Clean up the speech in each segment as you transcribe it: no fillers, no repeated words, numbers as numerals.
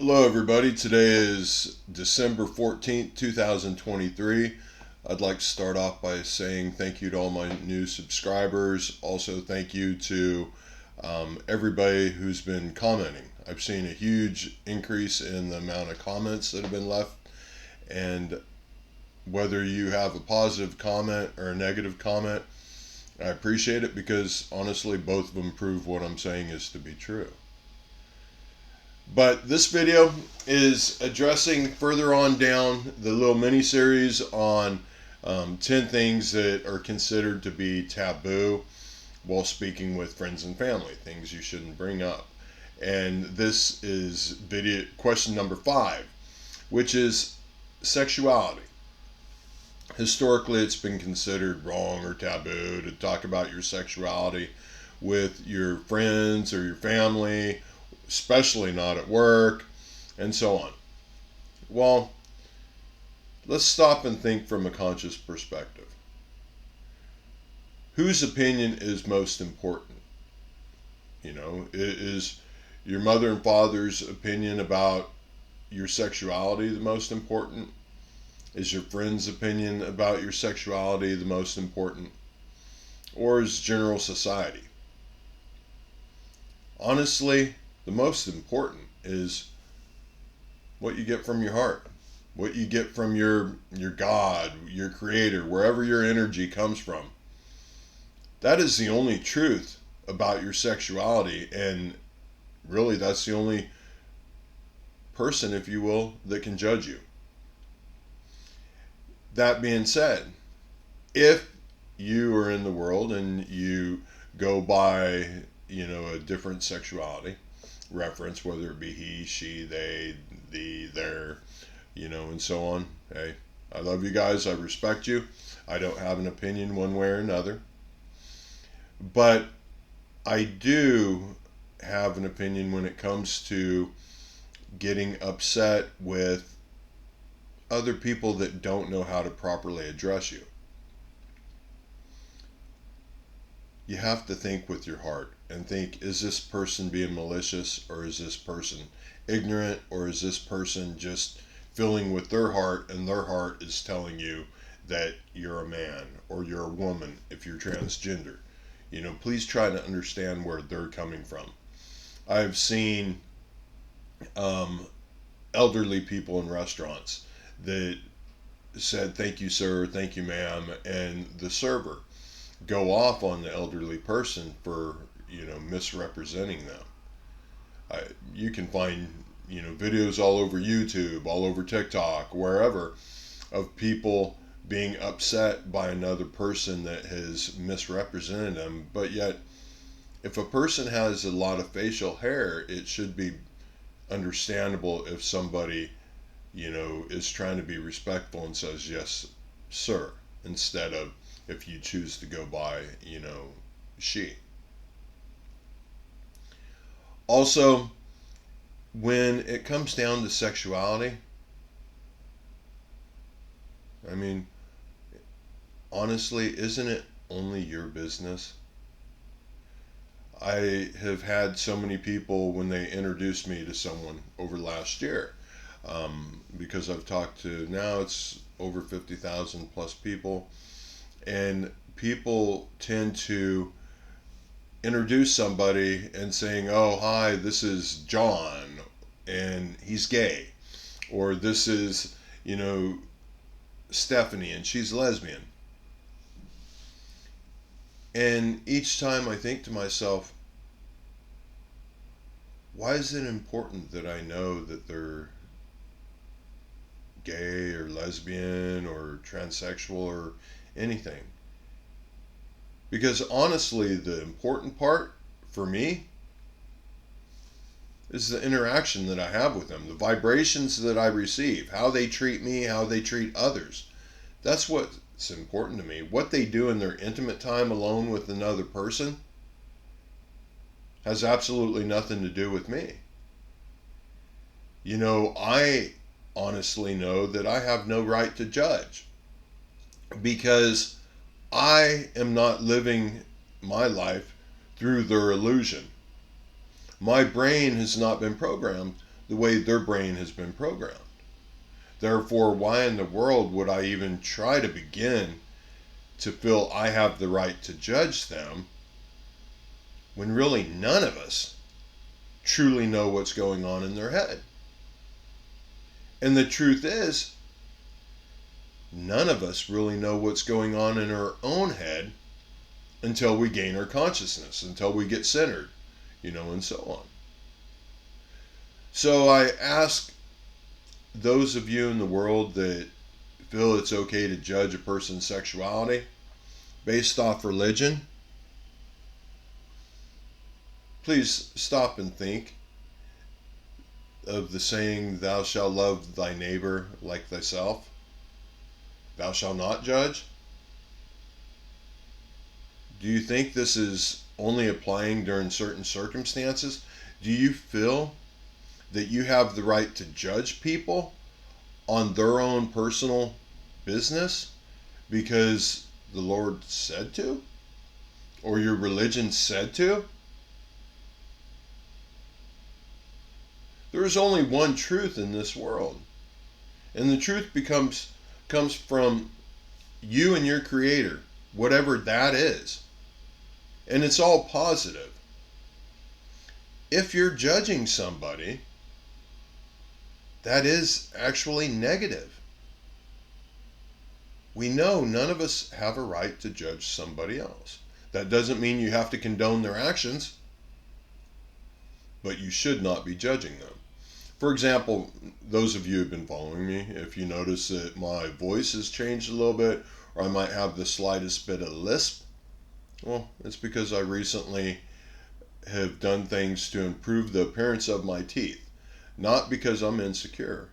Hello, everybody. Today is December 14th, 2023. I'd like to start off by saying thank you to all my new subscribers. Also, thank you to everybody who's been commenting. I've seen a huge increase in the amount of comments that have been left, and whether you have a positive comment or a negative comment, I appreciate it because honestly, both of them prove what I'm saying is to be true. But this video is addressing further on down the little mini series on 10 things that are considered to be taboo while speaking with friends and family, things you shouldn't bring up. And this is video question number 5, which is sexuality. Historically, it's been considered wrong or taboo to talk about your sexuality with your friends or your family, especially not at work, and so on. Well, let's stop and think from a conscious perspective. Whose opinion is most important? Is your mother and father's opinion about your sexuality the most important? Is your friend's opinion about your sexuality the most important? Or is general society? Honestly, the most important is what you get from your heart, what you get from your God, your creator, wherever your energy comes from. That is the only truth about your sexuality, and really that's the only person, if you will, that can judge you. That being said, if you are in the world and you go by, a different sexuality reference, whether it be he, she, they, the, their, and so on. Hey, I love you guys. I respect you. I don't have an opinion one way or another. But I do have an opinion when it comes to getting upset with other people that don't know how to properly address you. You have to think with your heart and think, is this person being malicious, or is this person ignorant, or is this person just filling with their heart, and their heart is telling you that you're a man or you're a woman if you're transgender. Please try to understand where they're coming from. I've seen elderly people in restaurants that said, thank you, sir, thank you, ma'am, and the server go off on the elderly person for misrepresenting them. You can find videos all over YouTube, all over TikTok, wherever, of people being upset by another person that has misrepresented them. But yet, if a person has a lot of facial hair, it should be understandable if somebody is trying to be respectful and says, yes, sir, instead of if you choose to go by, she. Also, when it comes down to sexuality, honestly, isn't it only your business? I have had so many people, when they introduced me to someone over last year, because I've talked to, now it's over 50,000 plus people, and people tend to introduce somebody and saying, oh, hi, this is John and he's gay, or this is Stephanie and she's lesbian. And each time I think to myself, why is it important that I know that they're gay or lesbian or transsexual or anything? Because honestly, the important part for me is the interaction that I have with them, the vibrations that I receive, how they treat me, how they treat others. That's what's important to me. What they do in their intimate time alone with another person has absolutely nothing to do with me. I honestly know that I have no right to judge, because I am not living my life through their illusion. My brain has not been programmed the way their brain has been programmed. Therefore, why in the world would I even try to begin to feel I have the right to judge them when really none of us truly know what's going on in their head? And the truth is, none of us really know what's going on in our own head until we gain our consciousness, until we get centered, and so on. So I ask those of you in the world that feel it's okay to judge a person's sexuality based off religion, please stop and think of the saying, thou shalt love thy neighbor like thyself. Thou shalt not judge. Do you think this is only applying during certain circumstances? Do you feel that you have the right to judge people on their own personal business because the Lord said to? Or your religion said to? There is only one truth in this world. And the truth comes from you and your Creator, whatever that is. And it's all positive. If you're judging somebody, that is actually negative. We know none of us have a right to judge somebody else. That doesn't mean you have to condone their actions, but you should not be judging them. For example, those of you who have been following me, if you notice that my voice has changed a little bit, or I might have the slightest bit of lisp, well, it's because I recently have done things to improve the appearance of my teeth. Not because I'm insecure,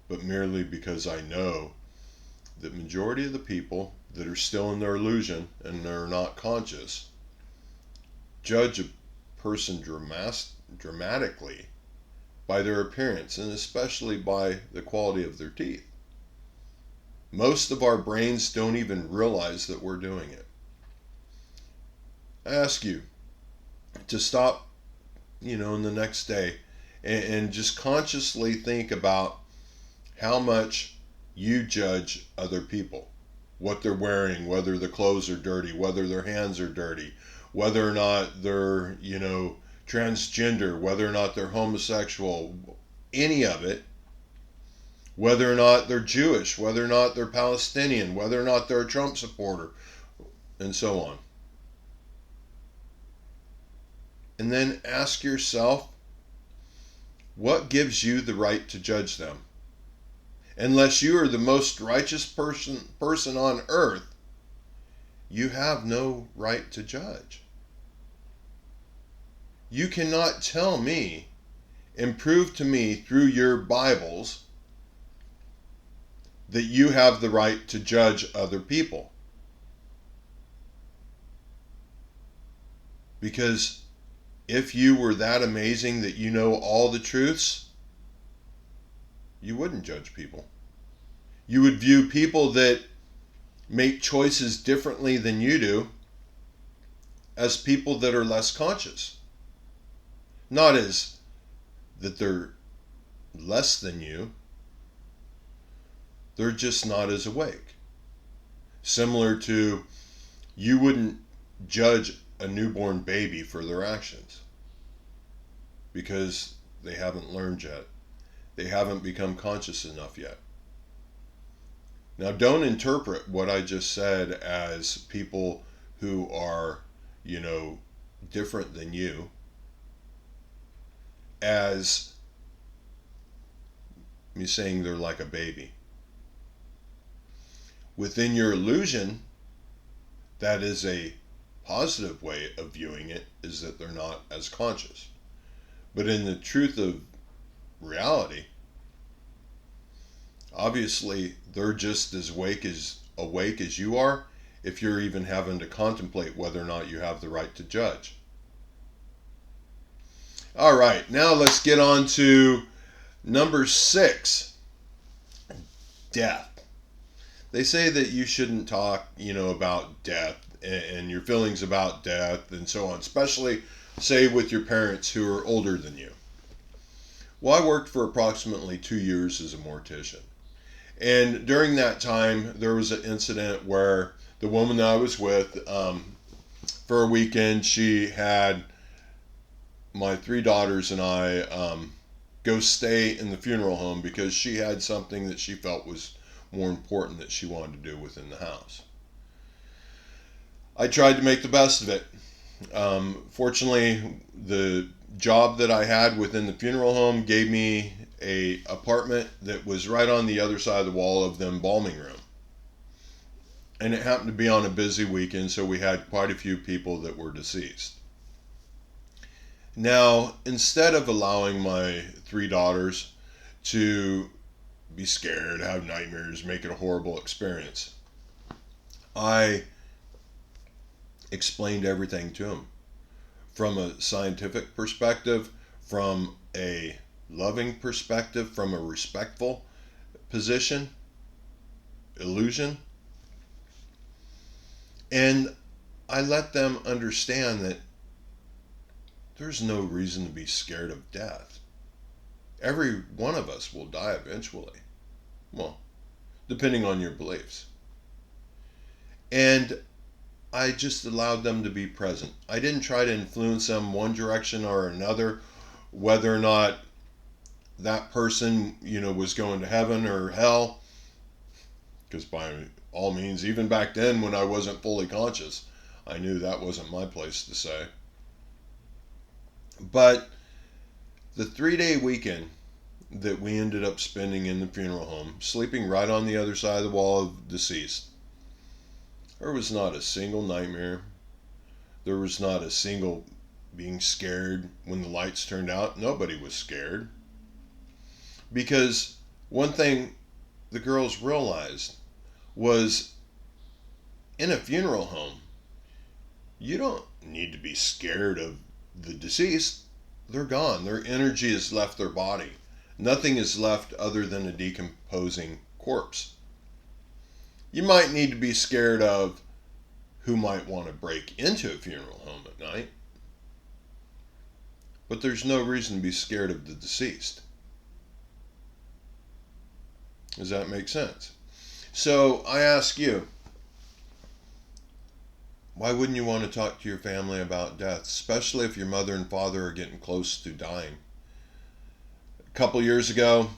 but merely because I know that majority of the people that are still in their illusion and are not conscious judge a person dramatically by their appearance, and especially by the quality of their teeth. Most of our brains don't even realize that we're doing it. I ask you to stop, in the next day and just consciously think about how much you judge other people. What they're wearing, whether their clothes are dirty, whether their hands are dirty, whether or not they're, transgender, whether or not they're homosexual, any of it, whether or not they're Jewish, whether or not they're Palestinian, whether or not they're a Trump supporter, and so on. And then ask yourself, what gives you the right to judge them? Unless you are the most righteous person on earth, you have no right to judge. You cannot tell me and prove to me through your Bibles that you have the right to judge other people. Because if you were that amazing that you know all the truths, you wouldn't judge people. You would view people that make choices differently than you do as people that are less conscious. Not as that they're less than you. They're just not as awake. Similar to, you wouldn't judge a newborn baby for their actions because they haven't learned yet. They haven't become conscious enough yet. Now, don't interpret what I just said as people who are, different than you as me saying they're like a baby. Within your illusion, that is a positive way of viewing it, is that they're not as conscious. But in the truth of reality, obviously they're just as awake as you are, if you're even having to contemplate whether or not you have the right to judge. All right, now let's get on to number 6, death. They say that you shouldn't talk, about death and your feelings about death and so on, especially, say, with your parents who are older than you. Well, I worked for approximately 2 years as a mortician. And during that time, there was an incident where the woman that I was with, for a weekend, she had my three daughters and I go stay in the funeral home because she had something that she felt was more important that she wanted to do within the house. I tried to make the best of it. Fortunately, the job that I had within the funeral home gave me a apartment that was right on the other side of the wall of the embalming room. And it happened to be on a busy weekend, so we had quite a few people that were deceased. Now, instead of allowing my three daughters to be scared, have nightmares, make it a horrible experience, I explained everything to them from a scientific perspective, from a loving perspective, from a respectful position, illusion. And I let them understand that there's no reason to be scared of death. Every one of us will die eventually. Well, depending on your beliefs. And I just allowed them to be present. I didn't try to influence them one direction or another, whether or not that person, was going to heaven or hell. Because by all means, even back then when I wasn't fully conscious, I knew that wasn't my place to say. But the 3-day weekend that we ended up spending in the funeral home, sleeping right on the other side of the wall of deceased, there was not a single nightmare. There was not a single being scared when the lights turned out. Nobody was scared. Because one thing the girls realized was in a funeral home, you don't need to be scared of the deceased. They're gone. Their energy has left their body. Nothing is left other than a decomposing corpse. You might need to be scared of who might want to break into a funeral home at night, but there's no reason to be scared of the deceased. Does that make sense? So I ask you, why wouldn't you want to talk to your family about death, especially if your mother and father are getting close to dying? A couple years ago,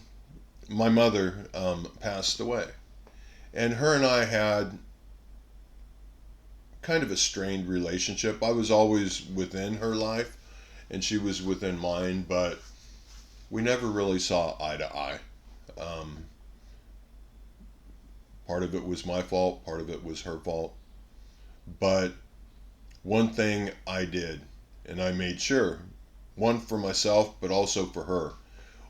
my mother passed away. And her and I had kind of a strained relationship. I was always within her life, and she was within mine, but we never really saw eye to eye. Part of it was my fault, part of it was her fault. But one thing I did, and I made sure, one for myself, but also for her,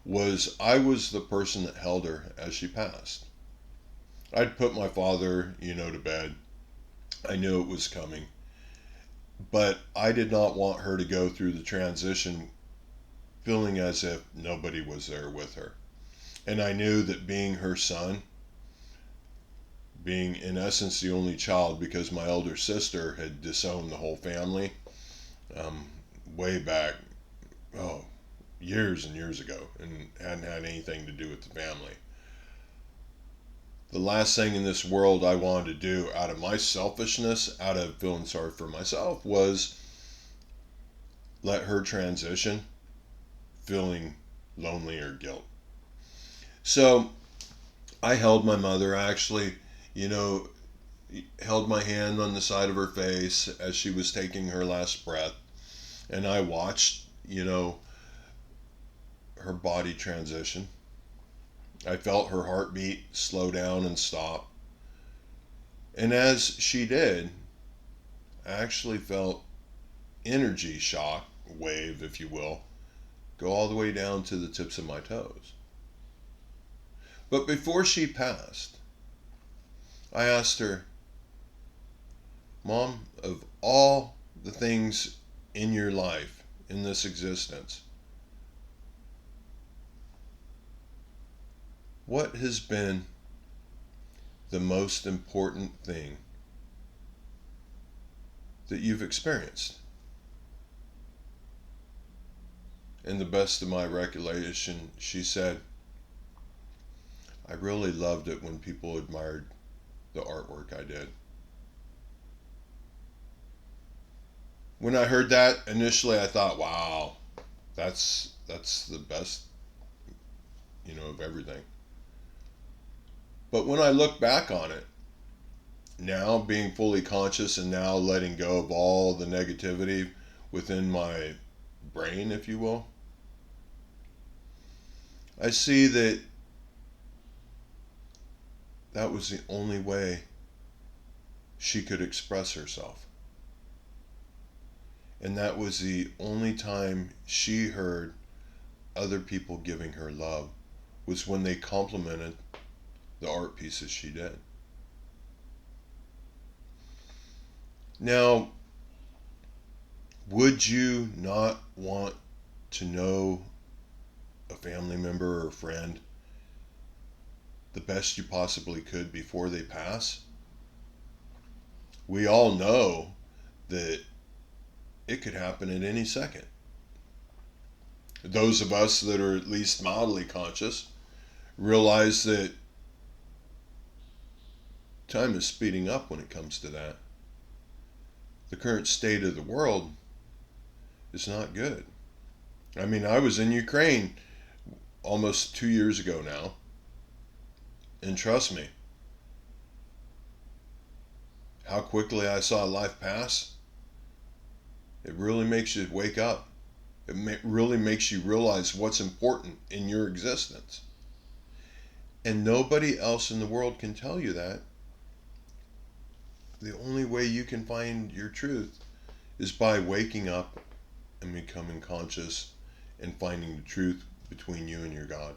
was I was the person that held her as she passed. I'd put my father, to bed. I knew it was coming. But I did not want her to go through the transition feeling as if nobody was there with her. And I knew that being her son, being in essence the only child because my elder sister had disowned the whole family way back, years and years ago, and hadn't had anything to do with the family. The last thing in this world I wanted to do out of my selfishness, out of feeling sorry for myself, was let her transition feeling lonely or guilt. So I held my mother. I actually, held my hand on the side of her face as she was taking her last breath. And I watched, her body transition. I felt her heartbeat slow down and stop. And as she did, I actually felt energy shock wave, if you will, go all the way down to the tips of my toes. But before she passed, I asked her, Mom, of all the things in your life, in this existence, what has been the most important thing that you've experienced? In the best of my recollection, she said, I really loved it when people admired the artwork I did. When I heard that initially, I thought, wow, that's the best, of everything. But when I look back on it, now being fully conscious and now letting go of all the negativity within my brain, if you will, I see that that was the only way she could express herself. And that was the only time she heard other people giving her love, was when they complimented the art pieces she did. Now, would you not want to know a family member or friend the best you possibly could before they pass? We all know that it could happen at any second. Those of us that are at least mildly conscious realize that time is speeding up when it comes to that. The current state of the world is not good. I mean, I was in Ukraine almost 2 years ago now, and trust me, how quickly I saw life pass, it really makes you wake up. It really makes you realize what's important in your existence. And nobody else in the world can tell you that. The only way you can find your truth is by waking up and becoming conscious and finding the truth between you and your God.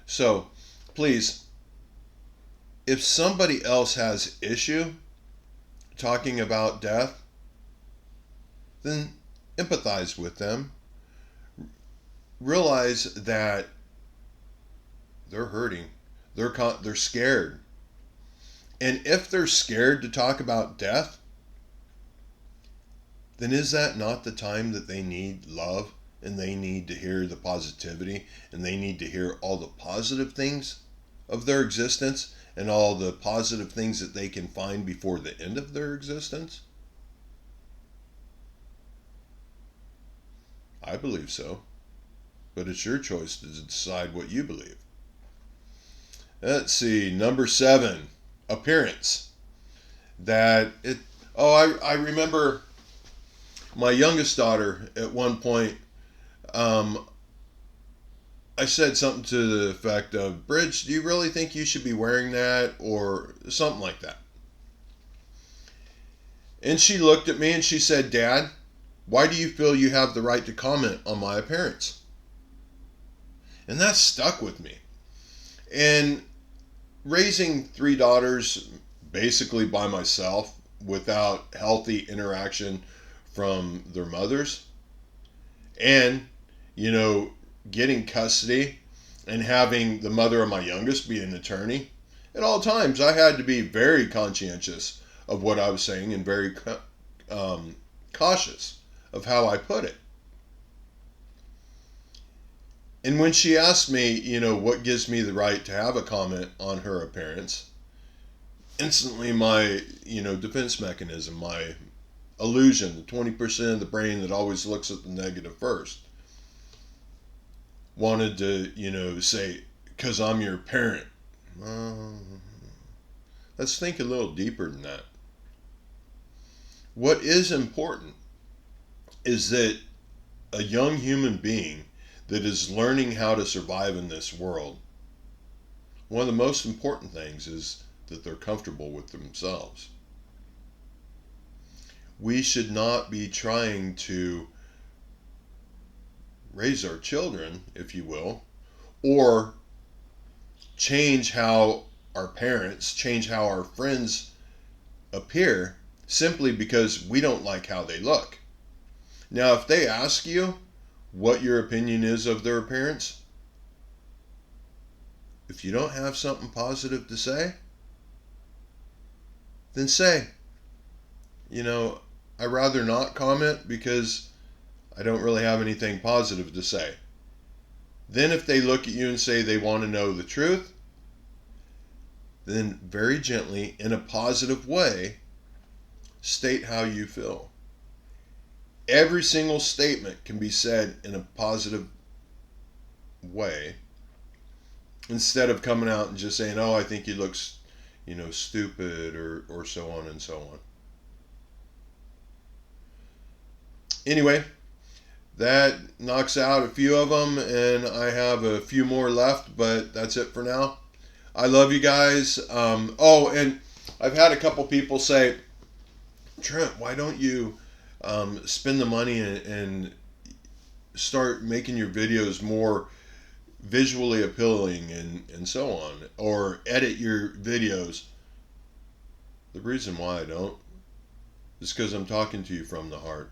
So, please, if somebody else has issue talking about death, then empathize with them. Realize that they're hurting. They're scared. And if they're scared to talk about death, then is that not the time that they need love, and they need to hear the positivity, and they need to hear all the positive things of their existence and all the positive things that they can find before the end of their existence? I believe so. But it's your choice to decide what you believe. Let's see, number 7, appearance. I remember my youngest daughter at one point, I said something to the effect of, Bridge, do you really think you should be wearing that? Or something like that. And she looked at me and she said, Dad, why do you feel you have the right to comment on my appearance? And that stuck with me. And raising 3 daughters basically by myself without healthy interaction from their mothers, and getting custody and having the mother of my youngest be an attorney, at all times I had to be very conscientious of what I was saying and very cautious of how I put it. And when she asked me, what gives me the right to have a comment on her appearance, instantly my, defense mechanism, my illusion, the 20% of the brain that always looks at the negative first, wanted to, say, because I'm your parent. Let's think a little deeper than that. What is important is that a young human being that is learning how to survive in this world, one of the most important things is that they're comfortable with themselves. We should not be trying to raise our children, if you will, or change how our parents, change how our friends appear simply because we don't like how they look. Now, if they ask you what your opinion is of their appearance, if you don't have something positive to say, then say, I'd rather not comment because I don't really have anything positive to say. Then if they look at you and say they want to know the truth, then very gently, in a positive way, state how you feel. Every single statement can be said in a positive way instead of coming out and just saying, oh, I think he looks, stupid or so on and so on. Anyway, that knocks out a few of them, and I have a few more left, but that's it for now. I love you guys. And I've had a couple people say, Trent, why don't you spend the money and start making your videos more visually appealing and so on, or edit your videos? The reason why I don't is because I'm talking to you from the heart.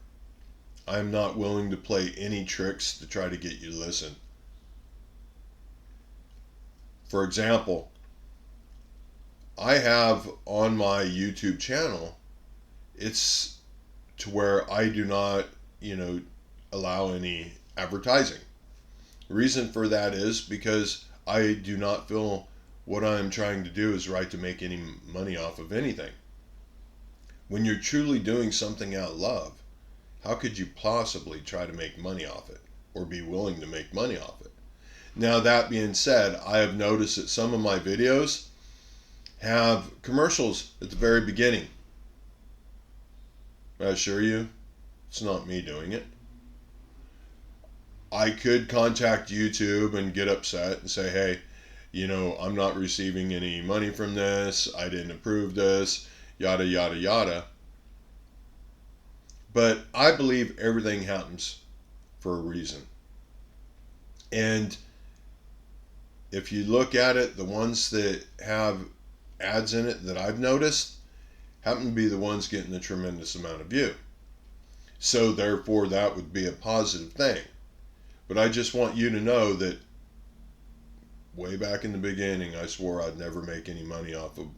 I'm not willing to play any tricks to try to get you to listen. For example, I have on my YouTube channel, it's to where I do not, allow any advertising. The reason for that is because I do not feel what I'm trying to do is right to make any money off of anything. When you're truly doing something out of love, how could you possibly try to make money off it or be willing to make money off it? Now, that being said, I have noticed that some of my videos have commercials at the very beginning. I assure you, it's not me doing it. I could contact YouTube and get upset and say, hey, I'm not receiving any money from this. I didn't approve this, yada, yada, yada. But I believe everything happens for a reason. And if you look at it, the ones that have ads in it that I've noticed happen to be the ones getting a tremendous amount of view. So therefore, that would be a positive thing. But I just want you to know that way back in the beginning, I swore I'd never make any money off of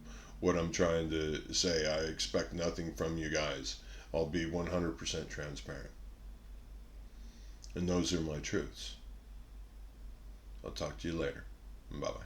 what I'm trying to say. I expect nothing from you guys. I'll be 100% transparent. And those are my truths. I'll talk to you later. Bye-bye.